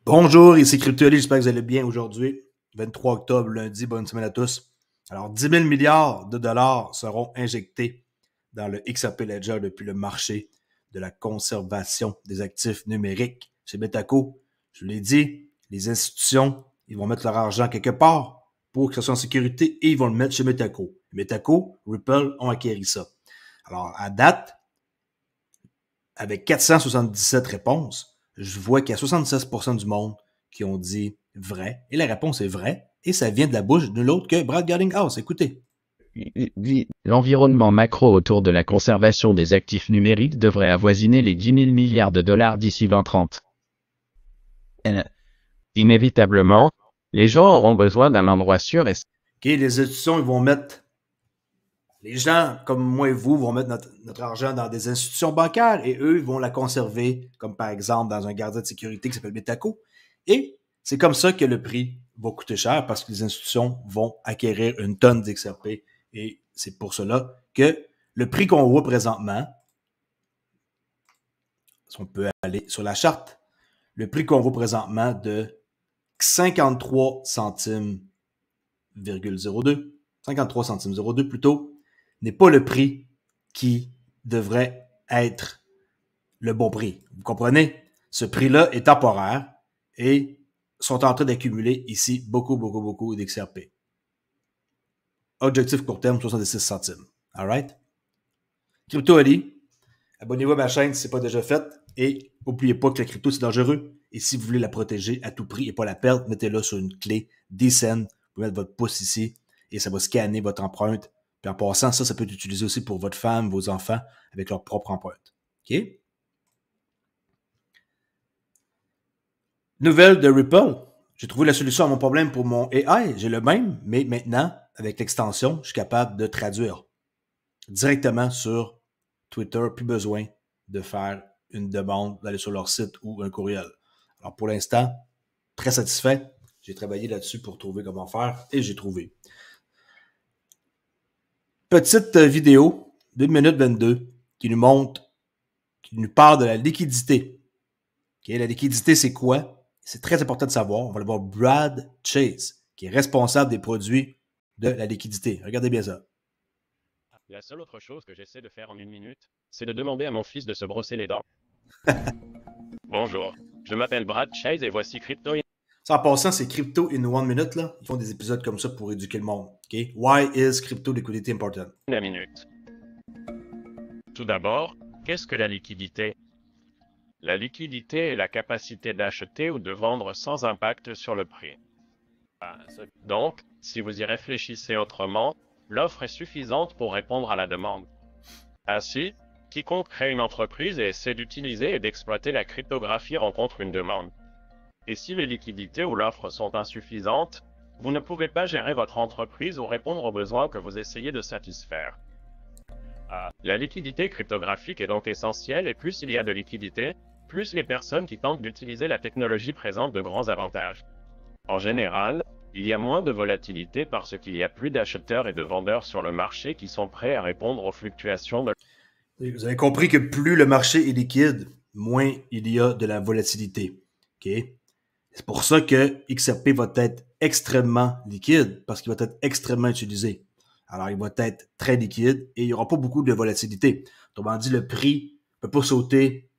Bonjour, ici CryptoAli, j'espère que vous allez bien aujourd'hui. 23 octobre, lundi, bonne semaine à tous. Alors, 10 000 milliards de dollars seront injectés dans le XRP Ledger depuis le marché de la conservation des actifs numériques chez Betaco. Je vous l'ai dit, les institutions, ils vont mettre leur argent quelque part pour que ce soit en sécurité et ils vont le mettre chez Betaco. Betaco, Ripple ont acquéri ça. Alors, à date, avec 477 réponses, je vois qu'il y a 76% du monde qui ont dit vrai. Et la réponse est vraie. Et ça vient de la bouche de l'autre que Brad Garlinghouse. Écoutez. L'environnement macro autour de la conservation des actifs numériques devrait avoisiner les 10 000 milliards de dollars d'ici 2030. Inévitablement, les gens auront besoin d'un endroit sûr et Les institutions, ils vont mettre, les gens comme moi et vous vont mettre notre argent dans des institutions bancaires et eux, ils vont la conserver, comme par exemple dans un gardien de sécurité qui s'appelle Betaco. Et c'est comme ça que le prix va coûter cher parce que les institutions vont acquérir une tonne d'XRP. Et c'est pour cela que le prix qu'on voit présentement, si on peut aller sur la charte, le prix qu'on voit présentement de 53 centimes, 02, 53 centimes 02 plutôt, n'est pas le prix qui devrait être le bon prix. Vous comprenez? Ce prix-là est temporaire et sont en train d'accumuler ici beaucoup d'XRP. Objectif court terme, 66 centimes. All right? CryptoAli, abonnez-vous à ma chaîne si ce n'est pas déjà fait et n'oubliez pas que la crypto, c'est dangereux. Et si vous voulez la protéger à tout prix et pas la perdre, mettez-la sur une clé DCEN. Vous pouvez mettre votre pouce ici et ça va scanner votre empreinte. Puis en passant, ça peut être utilisé aussi pour votre femme, vos enfants, avec leur propre empreinte. OK? Nouvelle de Ripple. J'ai trouvé la solution à mon problème pour mon AI. J'ai le même, mais maintenant, avec l'extension, je suis capable de traduire directement sur Twitter. Plus besoin de faire une demande, d'aller sur leur site ou un courriel. Alors pour l'instant, très satisfait. J'ai travaillé là-dessus pour trouver comment faire et j'ai trouvé. Petite vidéo, 2 minutes 22, qui nous montre, qui nous parle de la liquidité. Okay, la liquidité, c'est quoi? C'est très important de savoir. On va aller voir Brad Chase, qui est responsable des produits de la liquidité. Regardez bien ça. La seule autre chose que j'essaie de faire en une minute, c'est de demander à mon fils de se brosser les dents. Bonjour, je m'appelle Brad Chase et voici Crypto. Ça, en passant, c'est Crypto in 1 minute. Là. Ils font des épisodes comme ça pour éduquer le monde. Okay? Why is crypto liquidity important? La minute. Tout d'abord, qu'est-ce que la liquidité? La liquidité est la capacité d'acheter ou de vendre sans impact sur le prix. Donc, si vous y réfléchissez autrement, l'offre est suffisante pour répondre à la demande. Ainsi, quiconque crée une entreprise et essaie d'utiliser et d'exploiter la cryptographie rencontre une demande. Et si les liquidités ou l'offre sont insuffisantes, vous ne pouvez pas gérer votre entreprise ou répondre aux besoins que vous essayez de satisfaire. La liquidité cryptographique est donc essentielle et plus il y a de liquidité, plus les personnes qui tentent d'utiliser la technologie présentent de grands avantages. En général, il y a moins de volatilité parce qu'il y a plus d'acheteurs et de vendeurs sur le marché qui sont prêts à répondre aux fluctuations de... Vous avez compris que plus le marché est liquide, moins il y a de la volatilité. Okay? C'est pour ça que XRP va être extrêmement liquide, parce qu'il va être extrêmement utilisé. Alors, il va être très liquide et il n'y aura pas beaucoup de volatilité. Autrement dit, le prix ne peut pas sauter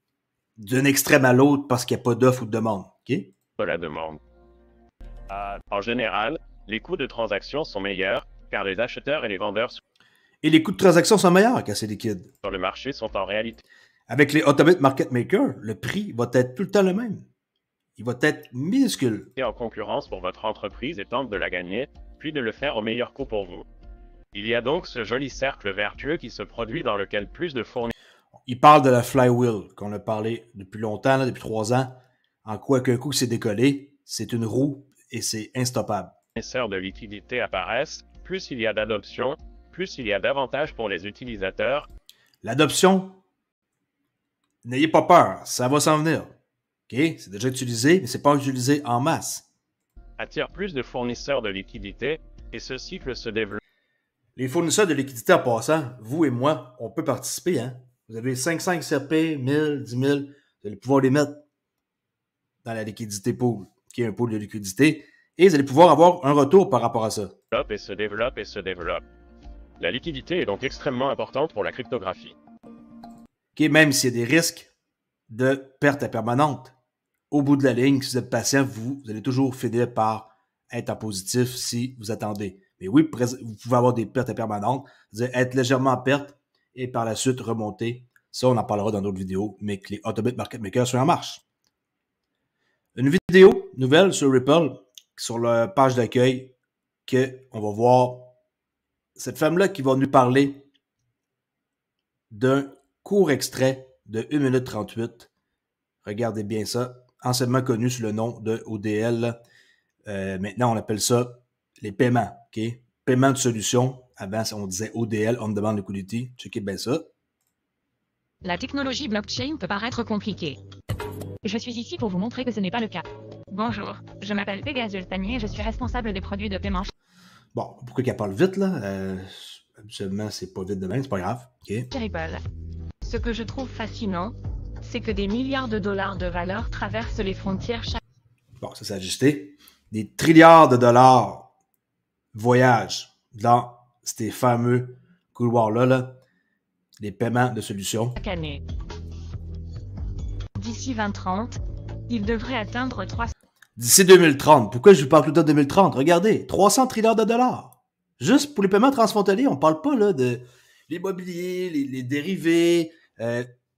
d'un extrême à l'autre parce qu'il n'y a pas d'offre ou de demande. Okay? de la demande. En général, les coûts de transaction sont meilleurs, car les acheteurs et les vendeurs Et les coûts de transaction sont meilleurs quand c'est liquide. sur le marché sont en réalité Avec les Automate Market Maker, le prix va être tout le temps le même. Il va être minuscule. en concurrence pour votre entreprise et tentent de la gagner, puis de le faire au meilleur coût pour vous. Il y a donc ce joli cercle vertueux qui se produit dans lequel plus de fournisseurs Il parle de la flywheel, qu'on a parlé depuis longtemps, là, depuis 3 ans, en quoi qu'un coup que c'est décollé, c'est une roue et c'est instoppable. de liquidités apparaissent, plus il y a d'adoption, plus il y a d'avantages pour les utilisateurs. L'adoption, n'ayez pas peur, ça va s'en venir. Okay? C'est déjà utilisé, mais c'est pas utilisé en masse. Attire plus de fournisseurs de liquidités, et ce cycle se développe. Les fournisseurs de liquidités en passant, vous et moi, on peut participer. Hein? Vous avez 500 XRP, 1000, 10 000, vous allez pouvoir les mettre dans la liquidité pool, qui est un pool de liquidité, et vous allez pouvoir avoir un retour par rapport à ça. Développe et se développe et se développe. La liquidité est donc extrêmement importante pour la cryptographie. Okay, même s'il y a des risques de perte permanente, au bout de la ligne, si vous êtes patient, vous allez toujours finir par être en positif si vous attendez. Mais oui, vous pouvez avoir des pertes permanentes, c'est-à-dire être légèrement en perte et par la suite remonter. Ça, on en parlera dans d'autres vidéos, mais que les Autobit Market Makers soient en marche. Une vidéo nouvelle sur Ripple, sur leur page d'accueil, qu'on va voir cette femme-là qui va nous parler d'un court extrait de 1 minute 38. Regardez bien ça. Anciennement connu sous le nom de ODL. Maintenant, on appelle ça les paiements. Okay? Paiement de solution. Avant, on disait ODL, On Demand Liquidity. Checkez bien ça. La technologie blockchain peut paraître compliquée. Je suis ici pour vous montrer que ce n'est pas le cas. Bonjour, je m'appelle Pegasus Tanier et je suis responsable des produits de paiement. Bon, pourquoi qu'elle parle vite, là? Habituellement, c'est pas vite de même, c'est pas grave. Okay. Ripple. Ce que je trouve fascinant, c'est que des milliards de dollars de valeur traversent les frontières chaque... Bon, ça s'est ajusté. Des trilliards de dollars voyagent dans ces fameux couloirs-là, là, les paiements de solutions. Chaque année. D'ici 2030, il devrait atteindre 300... D'ici 2030. Pourquoi je vous parle tout le temps de 2030? Regardez, 300 trilliards de dollars. Juste pour les paiements transfrontaliers, on parle pas là de l'immobilier, les dérivés,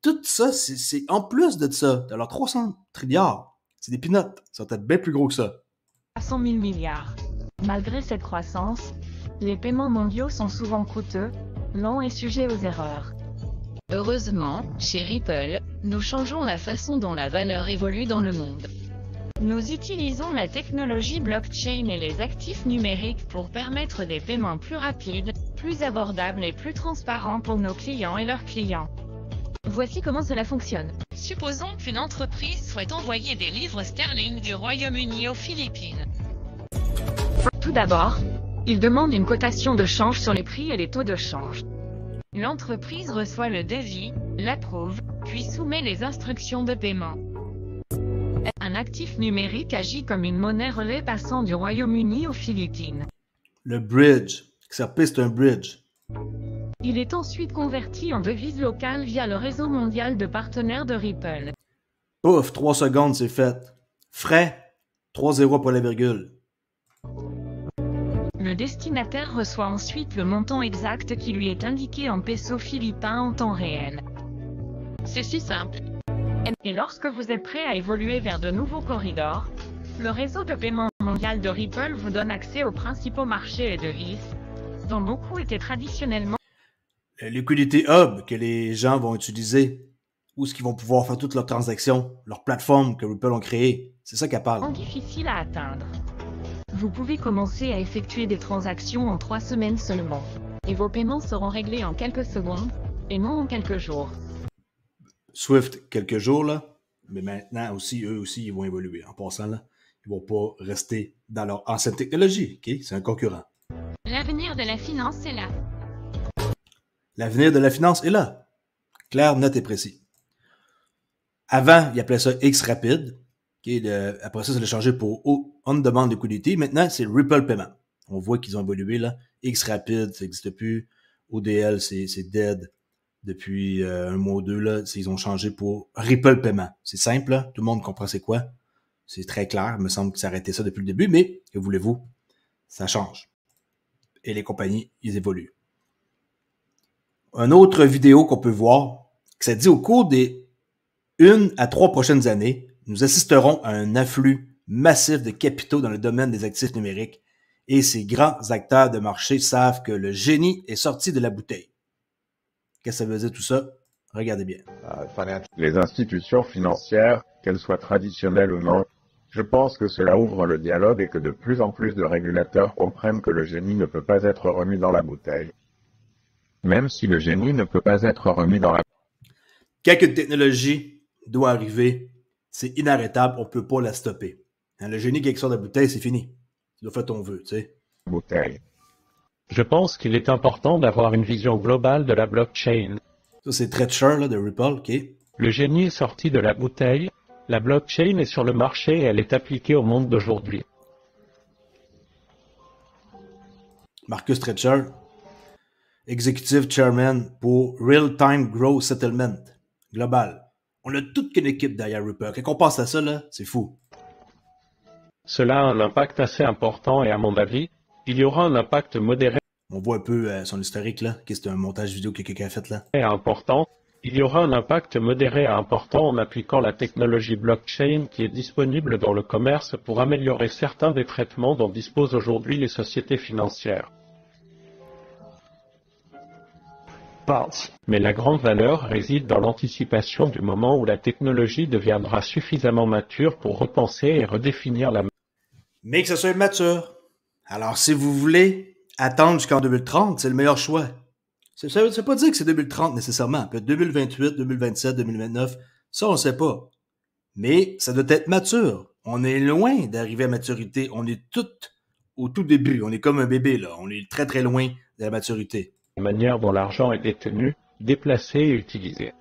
tout ça, c'est en plus de ça. Alors 300 trilliards, c'est des peanuts. Ça va être bien plus gros que ça. 300 000 milliards. Malgré cette croissance, les paiements mondiaux sont souvent coûteux, longs et sujets aux erreurs. Heureusement, chez Ripple, nous changeons la façon dont la valeur évolue dans le monde. Nous utilisons la technologie blockchain et les actifs numériques pour permettre des paiements plus rapides, plus abordables et plus transparents pour nos clients et leurs clients. Voici comment cela fonctionne. Supposons qu'une entreprise souhaite envoyer des livres sterling du Royaume-Uni aux Philippines. Tout d'abord, il demande une cotation de change sur les prix et les taux de change. L'entreprise reçoit le devis, l'approuve, puis soumet les instructions de paiement. Un actif numérique agit comme une monnaie relais passant du Royaume-Uni aux Philippines. Le bridge. XRP, c'est un bridge. Il est ensuite converti en devise locale via le réseau mondial de partenaires de Ripple. Pouf, 3 secondes, c'est fait. Frais, 3 zéros pour la virgule. Le destinataire reçoit ensuite le montant exact qui lui est indiqué en pesos philippins en temps réel. C'est si simple. Et lorsque vous êtes prêt à évoluer vers de nouveaux corridors, le réseau de paiement mondial de Ripple vous donne accès aux principaux marchés et devises, dont beaucoup étaient traditionnellement... Le liquidity hub que les gens vont utiliser, où est-ce qu'ils vont pouvoir faire toutes leurs transactions, leurs plateformes que Ripple ont créées. C'est ça qu'elle parle. difficile à atteindre. Vous pouvez commencer à effectuer des transactions en 3 semaines seulement. Et vos paiements seront réglés en quelques secondes, et non en quelques jours. Swift, quelques jours, là. Mais maintenant aussi, eux aussi, ils vont évoluer. En passant, là, ils vont pas rester dans leur ancienne technologie. Okay? C'est un concurrent. L'avenir de la finance est là. L'avenir de la finance est là. Clair, net et précis. Avant, ils appelaient ça X-Rapid. Okay? Après ça, ça l'a changé pour On Demand Liquidity. Maintenant, c'est Ripple Payment. On voit qu'ils ont évolué, là. X-Rapid, ça n'existe plus. ODL, c'est dead. Depuis un mois ou deux, là, ils ont changé pour Ripple Payment. C'est simple, là. Tout le monde comprend c'est quoi. C'est très clair. Il me semble que ça arrêtait ça depuis le début, mais que voulez-vous? Ça change. Et les compagnies, ils évoluent. Une autre vidéo qu'on peut voir, que ça dit au cours des 1 à 3 prochaines années, nous assisterons à un afflux massif de capitaux dans le domaine des actifs numériques et ces grands acteurs de marché savent que le génie est sorti de la bouteille. Qu'est-ce que ça veut dire tout ça? Regardez bien. Les institutions financières, qu'elles soient traditionnelles ou non, je pense que cela ouvre le dialogue et que de plus en plus de régulateurs comprennent que le génie ne peut pas être remis dans la bouteille. Même si le génie ne peut pas être remis dans la... Quand une technologie doit arriver, c'est inarrêtable, on ne peut pas la stopper. Hein, le génie qui sort de la bouteille, c'est fini. Tu dois faire ton vœu, tu sais. bouteille. Je pense qu'il est important d'avoir une vision globale de la blockchain. Ça, c'est Treasure là, de Ripple, OK? Le génie est sorti de la bouteille, La blockchain est sur le marché et elle est appliquée au monde d'aujourd'hui. Marcus Treacher, Executive Chairman pour Real-Time Growth Settlement Global. On a toute qu'une équipe derrière Ripple. Quand on passe à ça, là, c'est fou. Cela a un impact assez important et à mon avis, il y aura un impact modéré On voit un peu son historique, là, qui c'est un montage vidéo que quelqu'un a fait, là. et important. Il y aura un impact modéré et important en appliquant la technologie blockchain qui est disponible dans le commerce pour améliorer certains des traitements dont disposent aujourd'hui les sociétés financières. Mais la grande valeur réside dans l'anticipation du moment où la technologie deviendra suffisamment mature pour repenser et redéfinir la Mais que ce soit mature. Alors, si vous voulez attendre jusqu'en 2030, c'est le meilleur choix. Ça ne veut pas dire que c'est 2030 nécessairement. Ça peut être 2028, 2027, 2029. Ça, on ne sait pas. Mais ça doit être mature. On est loin d'arriver à maturité. On est tout au tout début. On est comme un bébé, là. On est très, très loin de la maturité. manière dont l'argent est détenu, déplacé et utilisé.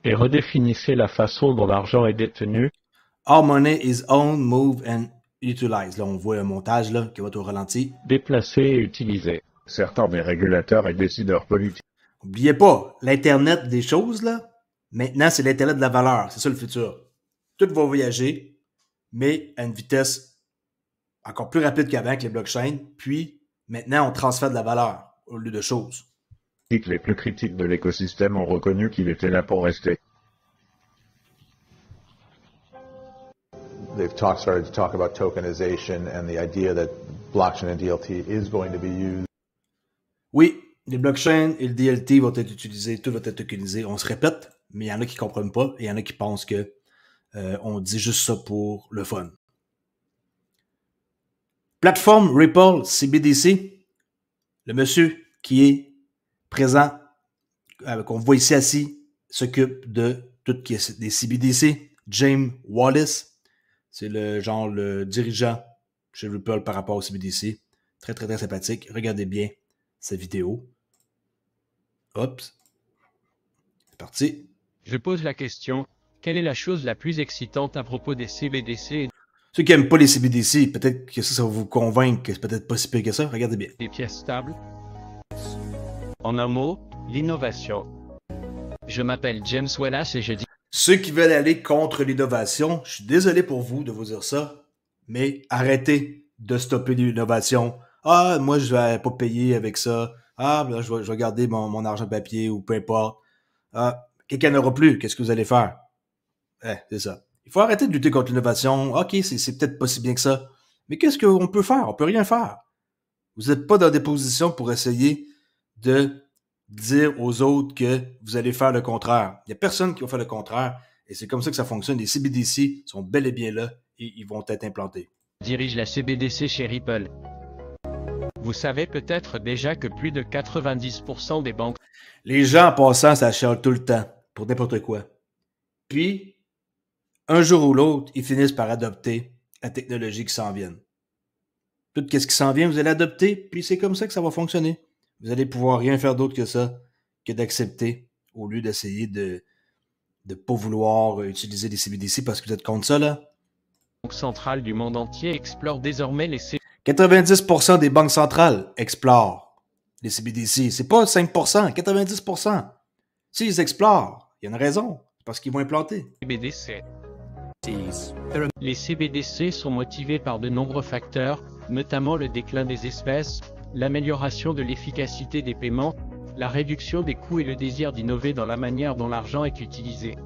Et redéfinissez la façon dont l'argent est détenu. Our money is owned, moved and utilized. Là, on voit un montage là, qui va être au ralenti. Déplacé et utilisé. Certains des régulateurs et décideurs politiques N'oubliez pas, l'Internet des choses, là, maintenant, c'est l'Internet de la valeur. C'est ça le futur. Tout va voyager, mais à une vitesse encore plus rapide qu'avant avec les blockchains. Puis, maintenant, on transfère de la valeur au lieu de choses. les plus critiques de l'écosystème ont reconnu qu'il était là pour rester. They've started to talk about tokenization and the idea that blockchain and DLT is going to be used. Oui, les blockchains et le DLT vont être utilisés, tout va être tokenisé. On se répète, mais il y en a qui ne comprennent pas et il y en a qui pensent que on dit juste ça pour le fun. Plateforme Ripple CBDC, le monsieur qui est présent, qu'on voit ici assis, s'occupe de tout qui est des CBDC. James Wallace, c'est le dirigeant chez Ripple par rapport au CBDC. Très, très, très sympathique. Regardez bien sa vidéo. Hop. C'est parti. Je pose la question, quelle est la chose la plus excitante à propos des CBDC Ceux qui n'aiment pas les CBDC, peut-être que ça va vous convaincre que c'est peut-être pas si pire que ça. Regardez bien. et des pièces stables? En un mot, l'innovation. Je m'appelle James Wallace et je dis Ceux qui veulent aller contre l'innovation, je suis désolé pour vous de vous dire ça, mais arrêtez de stopper l'innovation. Ah, moi, je vais pas payer avec ça. Ah, ben, je vais garder mon argent papier ou peu importe. Ah, quelqu'un n'aura plus. Qu'est-ce que vous allez faire? C'est ça. Il faut arrêter de lutter contre l'innovation. OK, c'est peut-être pas si bien que ça. Mais qu'est-ce qu'on peut faire? On peut rien faire. Vous n'êtes pas dans des positions pour essayer de dire aux autres que vous allez faire le contraire. Il n'y a personne qui va faire le contraire. Et c'est comme ça que ça fonctionne. Les CBDC sont bel et bien là et ils vont être implantés. dirige la CBDC chez Ripple. Vous savez peut-être déjà que plus de 90% des banques Les gens, en passant, ça chiale tout le temps pour n'importe quoi. Puis, un jour ou l'autre, ils finissent par adopter la technologie qui s'en vient. Tout ce qui s'en vient, vous allez adopter, puis c'est comme ça que ça va fonctionner. Vous allez pouvoir rien faire d'autre que ça, que d'accepter, au lieu d'essayer de ne pas vouloir utiliser des CBDC parce que vous êtes contre ça, là. centrales du monde entier explorent désormais les 90% des banques centrales explorent les CBDC. C'est pas 5%, 90%. S'ils explorent, il y a une raison. C'est parce qu'ils vont implanter. CBDC. Les CBDC sont motivés par de nombreux facteurs, notamment le déclin des espèces, l'amélioration de l'efficacité des paiements, la réduction des coûts et le désir d'innover dans la manière dont l'argent est utilisé.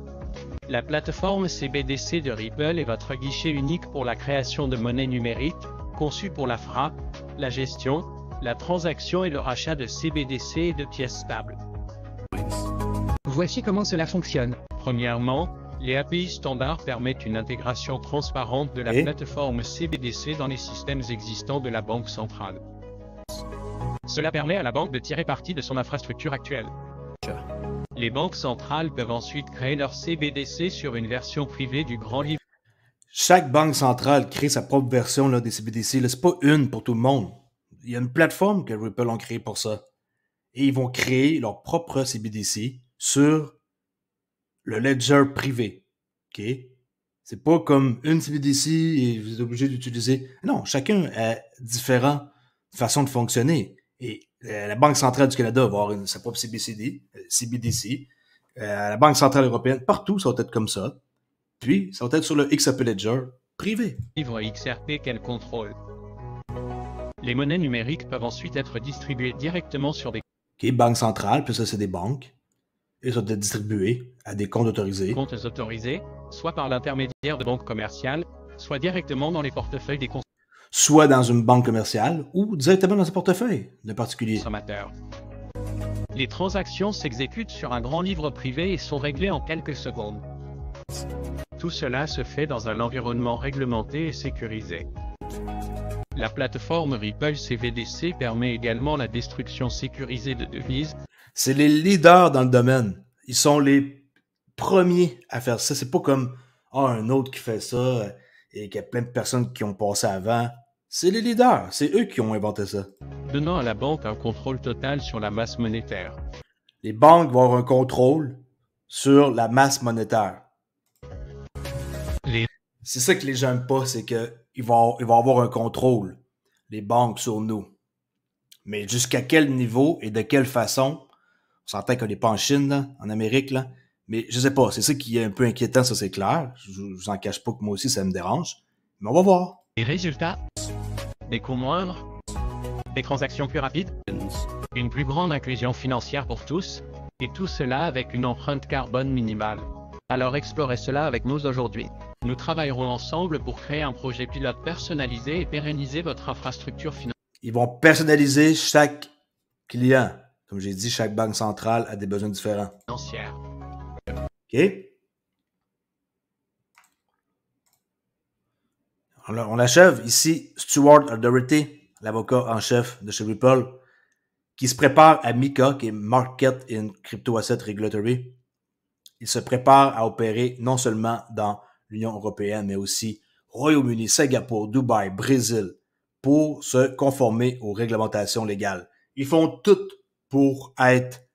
La plateforme CBDC de Ripple est votre guichet unique pour la création de monnaie numérique, conçue pour la frappe, la gestion, la transaction et le rachat de CBDC et de pièces stables. Voici comment cela fonctionne. Premièrement, les API standards permettent une intégration transparente de la plateforme CBDC dans les systèmes existants de la banque centrale. Cela permet à la banque de tirer parti de son infrastructure actuelle. Les banques centrales peuvent ensuite créer leur CBDC sur une version privée du grand livre. Chaque banque centrale crée sa propre version là, des CBDC. C'est pas une pour tout le monde. Il y a une plateforme que Ripple ont créée pour ça. Et ils vont créer leur propre CBDC sur le ledger privé. OK? C'est pas comme une CBDC et vous êtes obligé d'utiliser. Non, chacun a différentes façons de fonctionner. Et la Banque centrale du Canada va avoir sa propre CBDC. La Banque centrale européenne, partout, ça va être comme ça. Puis, ça va être sur le XRP Ledger privé. Livre XRP qu'elle contrôle. Les monnaies numériques peuvent ensuite être distribuées directement sur des OK, Banque centrale, puis ça, c'est des banques. Et ça doit être distribué à des comptes autorisés. comptes autorisés, soit par l'intermédiaire de banques commerciales, soit directement dans les portefeuilles des Soit dans une banque commerciale ou directement dans un portefeuille de particulier. consommateurs. Les transactions s'exécutent sur un grand livre privé et sont réglées en quelques secondes. Tout cela se fait dans un environnement réglementé et sécurisé. La plateforme Ripple CBDC permet également la destruction sécurisée de devises. C'est les leaders dans le domaine. Ils sont les premiers à faire ça. C'est pas comme un autre qui fait ça et qu'il y a plein de personnes qui ont passé avant. C'est les leaders. C'est eux qui ont inventé ça. Donnant à la banque un contrôle total sur la masse monétaire. Les banques vont avoir un contrôle sur la masse monétaire. C'est ça que les gens n'aiment pas, c'est qu'ils vont avoir un contrôle, les banques, sur nous. Mais jusqu'à quel niveau et de quelle façon, on s'entend qu'on n'est pas en Chine, là, en Amérique, là, mais je sais pas, c'est ça qui est un peu inquiétant, ça c'est clair. Je vous en cache pas que moi aussi ça me dérange, mais on va voir. Les résultats, des coûts moindres, des transactions plus rapides, une plus grande inclusion financière pour tous, et tout cela avec une empreinte carbone minimale. Alors explorez cela avec nous aujourd'hui. Nous travaillerons ensemble pour créer un projet pilote personnalisé et pérenniser votre infrastructure financière. Ils vont personnaliser chaque client. Comme j'ai dit, chaque banque centrale a des besoins différents. OK? On achève ici Stuart Doherty, l'avocat en chef de chez Ripple, qui se prépare à MiCA, qui est Market in Crypto Asset Regulatory. Il se prépare à opérer non seulement dans l'Union européenne, mais aussi Royaume-Uni, Singapour, Dubaï, Brésil, pour se conformer aux réglementations légales. Ils font tout pour être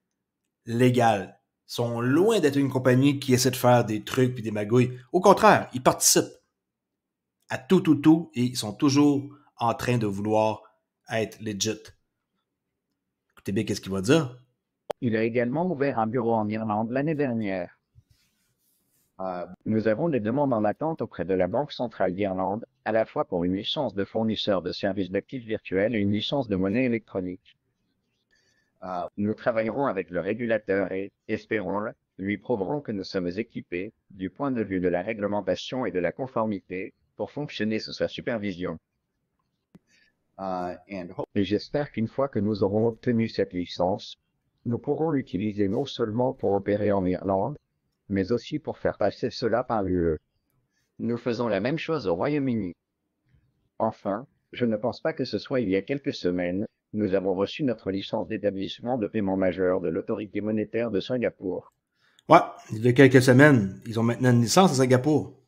légal. Ils sont loin d'être une compagnie qui essaie de faire des trucs et des magouilles. Au contraire, ils participent à tout et ils sont toujours en train de vouloir être legit. Écoutez bien qu'est-ce qu'il va dire. Il a également ouvert un bureau en Irlande l'année dernière. Nous avons des demandes en attente auprès de la Banque centrale d'Irlande, à la fois pour une licence de fournisseur de services d'actifs virtuels et une licence de monnaie électronique. Nous travaillerons avec le régulateur et, espérons-le, lui prouverons que nous sommes équipés, du point de vue de la réglementation et de la conformité, pour fonctionner sous sa supervision. Et j'espère qu'une fois que nous aurons obtenu cette licence, nous pourrons l'utiliser non seulement pour opérer en Irlande, mais aussi pour faire passer cela par l'UE. Nous faisons la même chose au Royaume-Uni. Enfin, je ne pense pas que ce soit il y a quelques semaines, nous avons reçu notre licence d'établissement de paiement majeur de l'autorité monétaire de Singapour. Ouais, il y a quelques semaines, ils ont maintenant une licence à Singapour.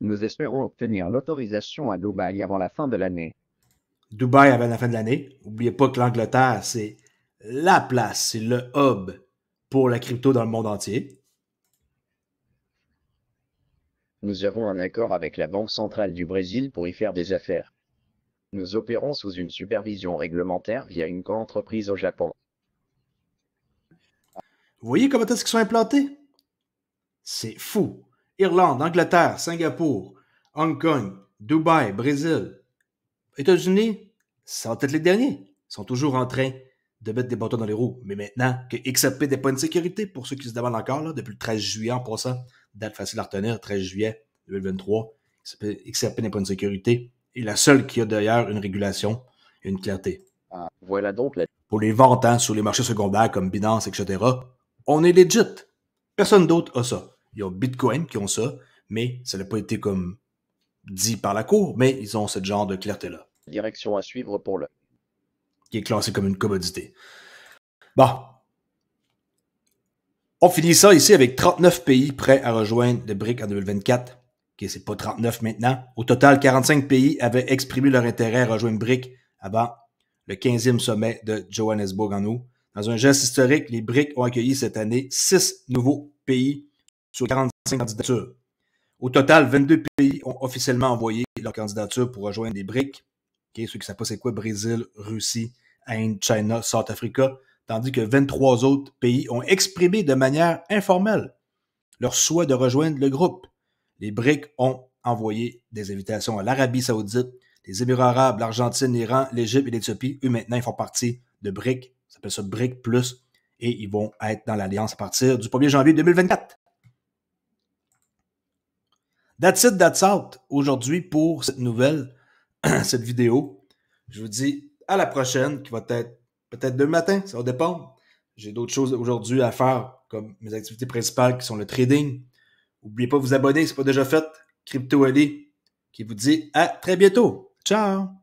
Nous espérons obtenir l'autorisation à Dubaï avant la fin de l'année. Dubaï avant la fin de l'année. N'oubliez pas que l'Angleterre, c'est la place, c'est le hub pour la crypto dans le monde entier. Nous avons un accord avec la Banque centrale du Brésil pour y faire des affaires. Nous opérons sous une supervision réglementaire via une coentreprise au Japon. Vous voyez comment est-ce qu'ils sont implantés? C'est fou. Irlande, Angleterre, Singapour, Hong Kong, Dubaï, Brésil, États-Unis, ça va être les derniers. Ils sont toujours en train de mettre des bâtons dans les roues. Mais maintenant que XRP n'est pas une sécurité, pour ceux qui se demandent encore, là, depuis le 13 juillet en passant, date facile à retenir, 13 juillet 2023, XRP n'est pas une sécurité. Et la seule qui a d'ailleurs une régulation et une clarté. Voilà donc pour les ventes sur les marchés secondaires comme Binance, etc., on est legit. Personne d'autre a ça. Il y a Bitcoin qui ont ça, mais ça n'a pas été comme dit par la cour, mais ils ont ce genre de clarté-là. Direction à suivre pour le... qui est classé comme une commodité. Bon. On finit ça ici avec 39 pays prêts à rejoindre le BRIC en 2024. OK, c'est pas 39 maintenant. Au total, 45 pays avaient exprimé leur intérêt à rejoindre BRIC avant le 15e sommet de Johannesburg en août. Dans un geste historique, les BRICS ont accueilli cette année 6 nouveaux pays sur 45 candidatures. Au total, 22 pays ont officiellement envoyé leur candidature pour rejoindre les BRICS. Okay, ceux qui ne savent pas c'est quoi, Brésil, Russie, Inde, China, South Africa, tandis que 23 autres pays ont exprimé de manière informelle leur souhait de rejoindre le groupe. Les BRICS ont envoyé des invitations à l'Arabie Saoudite, les Émirats arabes, l'Argentine, l'Iran, l'Égypte et l'Éthiopie. Eux, maintenant, ils font partie de BRICS. Ça s'appelle ça BRICS+, et ils vont être dans l'Alliance à partir du 1er janvier 2024. That's it, that's out. Aujourd'hui, pour cette nouvelle, cette vidéo, je vous dis à la prochaine, qui va être peut-être demain matin, ça va dépendre. J'ai d'autres choses aujourd'hui à faire, comme mes activités principales qui sont le trading. N'oubliez pas de vous abonner si ce n'est pas déjà fait. Crypto Ali, qui vous dit à très bientôt. Ciao!